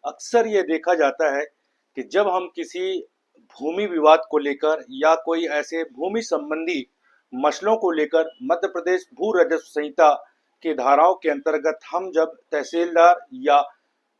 अक्सर ये देखा जाता है कि जब हम किसी भूमि विवाद को लेकर या कोई ऐसे भूमि संबंधी मसलों को लेकर मध्य प्रदेश भू राजस्व संहिता की धाराओं के अंतर्गत हम जब तहसीलदार या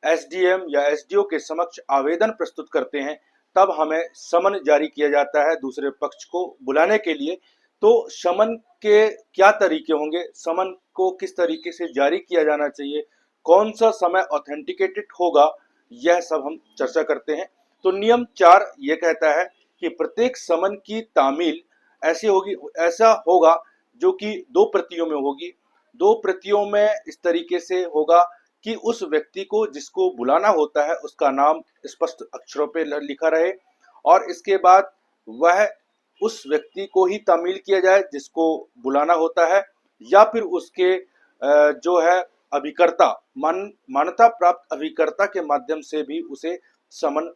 एसडीएम या एसडीओ के समक्ष आवेदन प्रस्तुत करते हैं, तब हमें समन जारी किया जाता है दूसरे पक्ष को बुलाने के लिए। तो समन के क्या तरीके होंगे, समन को किस तरीके से जारी किया जाना चाहिए, कौन सा समय ऑथेंटिकेटेड होगा, यह सब हम चर्चा करते हैं। तो नियम 4 ये कहता है कि प्रत्येक समन की तामील ऐसा होगा जो कि 2 प्रतियों में होगी। 2 प्रतियों में इस तरीके से होगा कि उस व्यक्ति को जिसको बुलाना होता है उसका नाम स्पष्ट अक्षरों पे लिखा रहे, और इसके बाद वह उस व्यक्ति को ही तामील किया जाए जिसको बुलाना होता है, या फिर उसके जो है अभिकर्ता मान्यता प्राप्त अभिकर्ता के माध्यम से भी उसे समन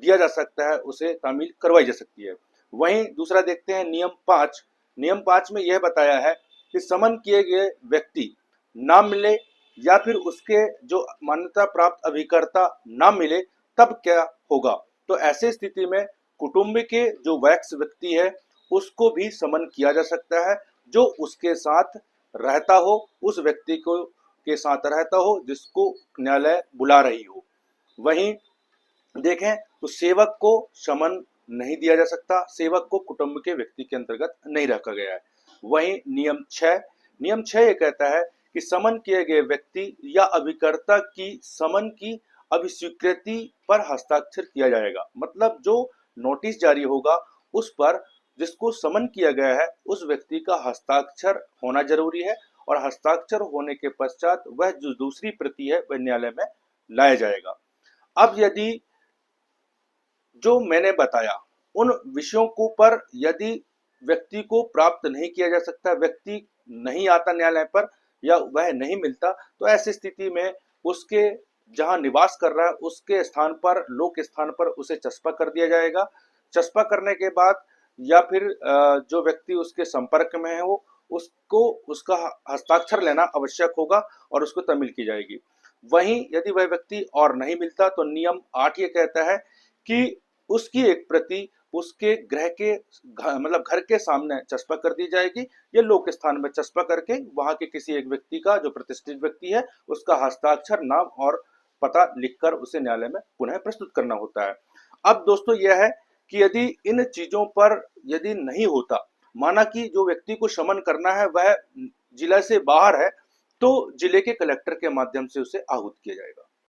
दिया जा सकता है, उसे तामील करवाई जा सकती है। वहीं दूसरा देखते हैं नियम 5। नियम 5 में यह बताया है कि समन किए गए व्यक्ति ना मिले या फिर उसके जो मान्यता प्राप्त अभिकर्ता ना मिले तब क्या होगा। तो ऐसे स्थिति में कुटुंब के जो वयस्क व्यक्ति है उसको भी समन किया जा सकता है, जो उसके साथ रहता हो, उस व्यक्ति को के साथ रहता हो जिसको न्यायालय बुला रही हो। वहीं देखें तो सेवक को समन नहीं दिया जा सकता, सेवक को कुटुंब के व्यक्ति के अंतर्गत नहीं रखा गया है। वहीं नियम 6 ये कहता है कि समन किए गए व्यक्ति या अभिकर्ता की समन की अभिस्वीकृति पर हस्ताक्षर किया जाएगा। मतलब जो नोटिस जारी होगा उस पर जिसको समन किया गया है उस व्यक्ति का हस्ताक्षर होना जरूरी है, और हस्ताक्षर होने के पश्चात वह जो दूसरी प्रति है वह न्यायालय में लाया जाएगा। अब यदि जो मैंने बताया उन विषयों को पर यदि व्यक्ति को प्राप्त नहीं किया जा सकता, व्यक्ति नहीं आता न्यायालय पर या वह नहीं मिलता, तो ऐसी स्थिति में उसके जहां निवास कर रहा है उसके स्थान पर, लोक स्थान पर उसे चस्पा कर दिया जाएगा। चस्पा करने के बाद या फिर जो व्यक्ति उसके संपर्क में है वो उसको उसका हस्ताक्षर लेना आवश्यक होगा और उसको तामील की जाएगी। वहीं यदि वह व्यक्ति और नहीं मिलता तो नियम 8 ये कहता है कि उसकी एक प्रति उसके गृह के मतलब घर के सामने चस्पा कर दी जाएगी, या लोक स्थान में चस्पा करके वहां के किसी एक व्यक्ति का जो प्रतिष्ठित व्यक्ति है उसका हस्ताक्षर, नाम और पता लिखकर उसे न्यायालय में पुनः प्रस्तुत करना होता है। अब दोस्तों यह है कि यदि इन चीजों पर यदि नहीं होता, माना कि जो व्यक्ति को समन करना है वह जिला से बाहर है, तो जिले के कलेक्टर के माध्यम से उसे आहूत किया जाएगा।